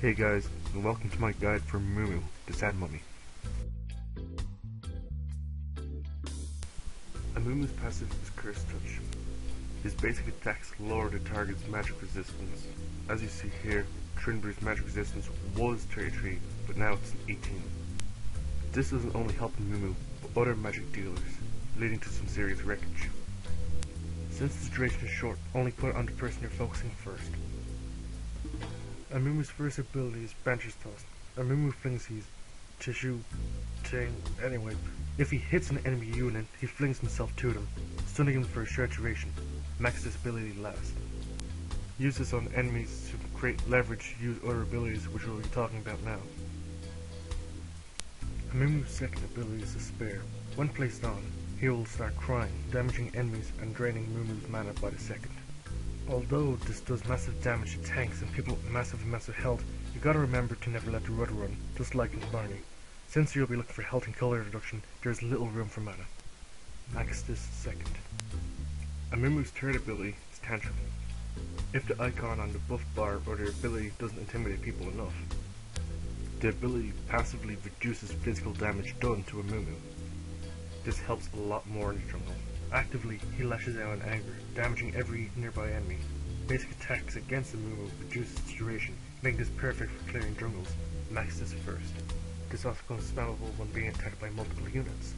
Hey guys, and welcome to my guide for Amumu, the Sad Mummy. Amumu's passive is Curse Touch. His basic attacks lower the target's magic resistance. As you see here, Trinbrewer's magic resistance was 33, but now it's 18. This doesn't only help Amumu, but other magic dealers, leading to some serious wreckage. Since the duration is short, only put it on the person you're focusing first. Amumu's first ability is Banter's Toss. Amumu flings his tissue thing anyway. If he hits an enemy unit, he flings himself to them, stunning them for a short duration. Max this ability last. Use this on enemies to create leverage, use other abilities which we'll be talking about now. Amumu's second ability is Despair. When placed on, he will start crying, damaging enemies and draining Amumu's mana by the second. Although this does massive damage to tanks and people with massive amounts of health, you gotta remember to never let the rudder run, just like in Barney. Since you'll be looking for health and color reduction, there is little room for mana. Max this second. Amumu's third ability is Tantrum. If the icon on the buff bar or the ability doesn't intimidate people enough, the ability passively reduces physical damage done to Amumu. This helps a lot more in the jungle. Actively, he lashes out in anger, damaging every nearby enemy. Basic attacks against Amumu reduce its duration, making this perfect for clearing jungles. Max this first. This also becomes spammable when being attacked by multiple units.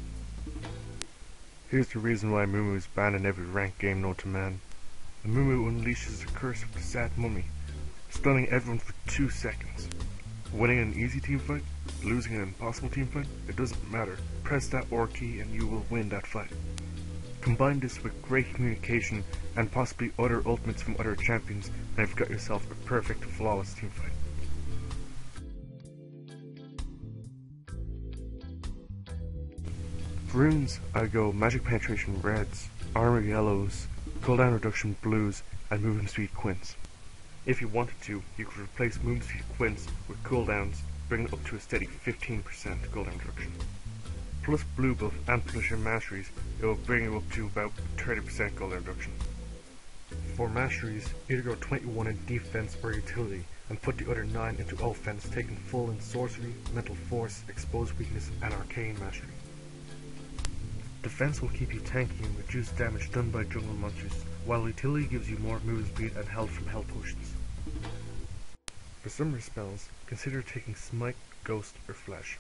Here's the reason why Amumu is banned in every ranked game known to man. Amumu unleashes the curse of the Sad Mummy, stunning everyone for 2 seconds. Winning an easy teamfight, losing an impossible teamfight, it doesn't matter. Press that R key and you will win that fight. Combine this with great communication and possibly other ultimates from other champions, and you've got yourself a perfect, flawless teamfight. For runes, I go Magic Penetration reds, Armor yellows, cooldown reduction blues, and movement speed quints. If you wanted to, you could replace movement speed quints with cooldowns, bringing it up to a steady 15% cooldown reduction. Plus blue buff and plus your masteries, it will bring you up to about 30% cooldown reduction. For masteries, either go 21 in defense or utility, and put the other 9 into offense, taking full in sorcery, mental force, exposed weakness, and arcane mastery. Defense will keep you tanky and reduce damage done by jungle monsters, while utility gives you more movement speed and health from health potions. For summoner spells, consider taking Smite, Ghost, or Flash.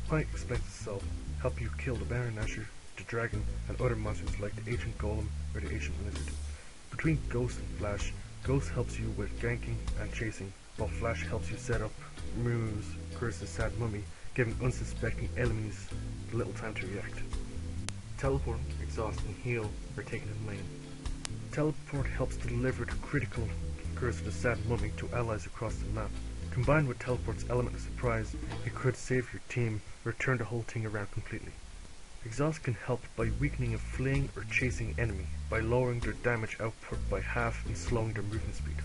Smite explains itself, help you kill the Baron Nashor, the Dragon, and other monsters like the Ancient Golem or the Ancient Lizard. Between Ghost and Flash, Ghost helps you with ganking and chasing, while Flash helps you set up Amumu's Curse of the Sad Mummy, giving unsuspecting enemies little time to react. Teleport, Exhaust, and Heal are taken in lane. Teleport helps deliver the critical Curse of the Sad Mummy to allies across the map. Combined with Teleport's element of surprise, it could save your team or turn the whole thing around completely. Exhaust can help by weakening a fleeing or chasing enemy, by lowering their damage output by half and slowing their movement speed.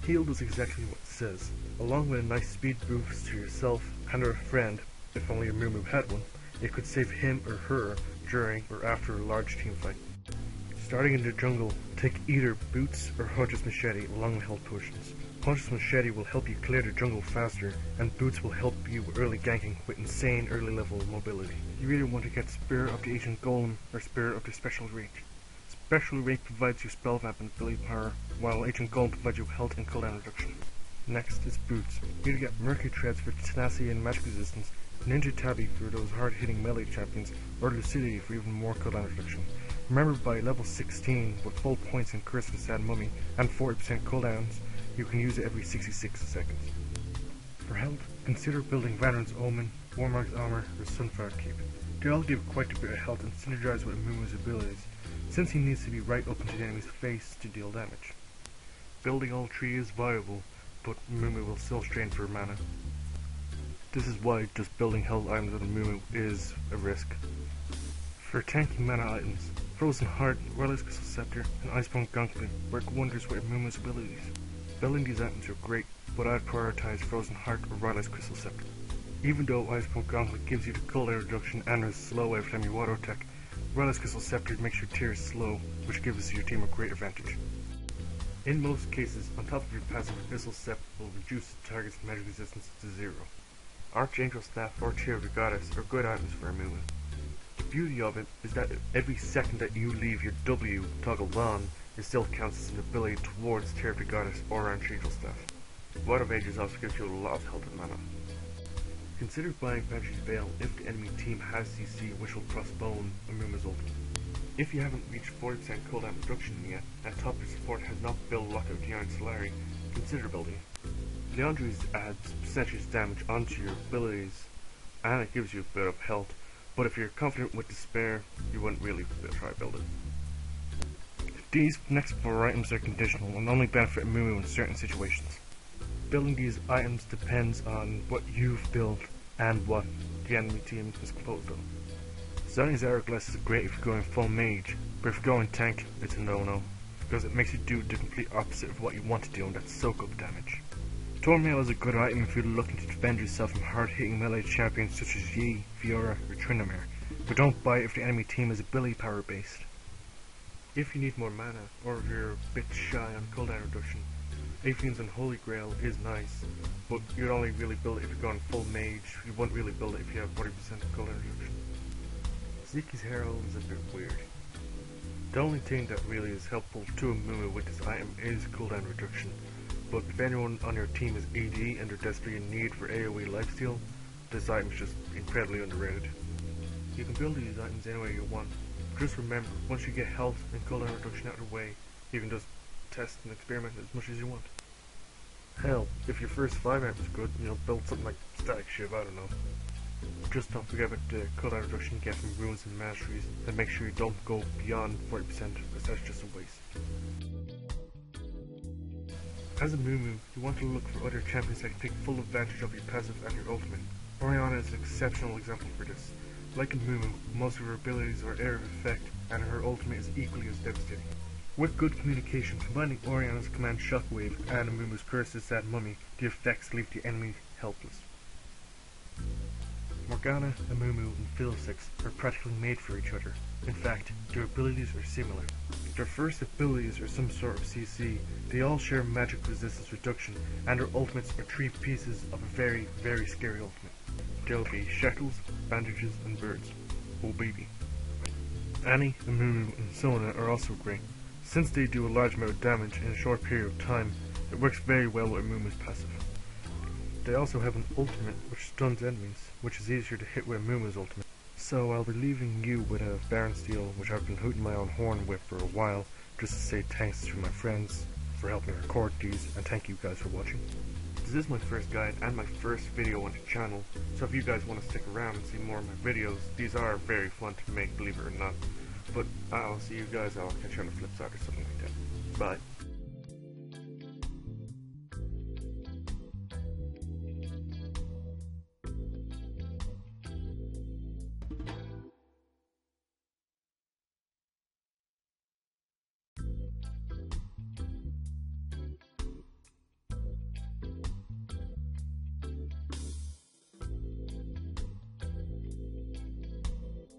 Heal does exactly what it says, along with a nice speed boost to yourself and or a friend. If only Amumu had one, it could save him or her during or after a large team fight. Starting in the jungle, take either Boots or Hunter's Machete along with health potions. Hunter's Machete will help you clear the jungle faster, and Boots will help you with early ganking with insane early level mobility. You either want to get Spear of the Ancient Golem or Spear of the Special Range. Special Range provides you spell vamp and ability power, while Ancient Golem provides you health and cooldown reduction. Next is Boots. You either get Mercury Treads for tenacity and magic resistance, Ninja Tabby for those hard-hitting melee champions, or Lucidity for even more cooldown reduction. Remember, by level 16, with full points in Curse of the Sad Mummy and 40% cooldowns, you can use it every 66 seconds. For health, consider building Vanran's Omen, Warmark's Armor, or Sunfire Keep. They all give quite a bit of health and synergize with Amumu's abilities, since he needs to be right up into the enemy's face to deal damage. Building all 3 is viable, but Amumu will still strain for mana. This is why just building health items with Amumu is a risk. For tanky mana items, Frozen Heart, Wireless Crystal Scepter, and Iceborne Gauntlet work wonders with Amumu's abilities. Building these items are great, but I'd prioritize Frozen Heart or Wireless Crystal Scepter. Even though Iceborne Gauntlet gives you the cooldown reduction and is slow every time you auto attack, Wireless Crystal Scepter makes your tears slow, which gives your team a great advantage. In most cases, on top of your passive, Missile Step will reduce the target's magic resistance to 0. Archangel Staff or TerraCeanataur are good items for Amumu. The beauty of it is that every second that you leave your W toggled on, it still counts as an ability towards TerraCeanataur or Archangel Staff. Water of Ages also gives you a lot of health and mana. Consider buying Banshee's Veil if the enemy team has CC, which will crossbone Amumu's ultimate. If you haven't reached 40% cooldown reduction yet, and top your support has not built Lockout the Iron Solari, consider building it. Leandry's adds percentage damage onto your abilities, and it gives you a bit of health, but if you're confident with Despair, you wouldn't really try to build it. These next 4 items are conditional and only benefit Amumu in certain situations. Building these items depends on what you've built and what the enemy team is composed of. Zion's Hourglass is great if you're going full mage, but if you're going tank, it's a no-no, because it makes you do the complete opposite of what you want to do, and that's soak up damage. Tormail is a good item if you're looking to defend yourself from hard-hitting melee champions such as Yi, Fiora, or Tryndamere, but don't buy it if the enemy team is ability power based. If you need more mana, or if you're a bit shy on cooldown reduction, Aphion's Unholy Grail is nice, but you'd only really build it if you're going full mage. You wouldn't really build it if you have 40% cooldown reduction. Zeki's Herald is a bit weird. The only thing that really is helpful to Amumu with this item is cooldown reduction, but if anyone on your team is AD and they're desperately in need for AoE lifesteal, this item is just incredibly underrated. You can build these items any way you want. Just remember, once you get health and cooldown reduction out of the way, you can just test and experiment as much as you want. Hell, if your first 5 item is good, build something like Static Shiv, I don't know. Just don't forget about the cooldown reduction you get from runes and masteries, and make sure you don't go beyond 40%, because that's just a waste. As a Amumu, you want to look for other champions that can take full advantage of your passive and your ultimate. Orianna is an exceptional example for this. Like Amumu, most of her abilities are area of effect, and her ultimate is equally as devastating. With good communication, combining Orianna's command Shockwave and Amumu's Curse's Sad Mummy, the effects leave the enemy helpless. Morgana, Amumu, and Fiddlesticks are practically made for each other. In fact, their abilities are similar. Their first abilities are some sort of CC, they all share magic resistance reduction, and their ultimates are 3 pieces of a very, very scary ultimate. They'll be Shackles, Bandages, and Birds. Oh baby. Annie, Amumu, and Sona are also great. Since they do a large amount of damage in a short period of time, it works very well with Amumu's passive. They also have an ultimate which stuns enemies, which is easier to hit with Amumu's ultimate. So I'll be leaving you with a Baron Steel, which I've been hooting my own horn with for a while, just to say thanks to my friends for helping me record these, and thank you guys for watching. This is my first guide and my first video on the channel, so if you guys want to stick around and see more of my videos, these are very fun to make, believe it or not. But I'll see you guys, I'll catch you on the flip side or something like that. Bye.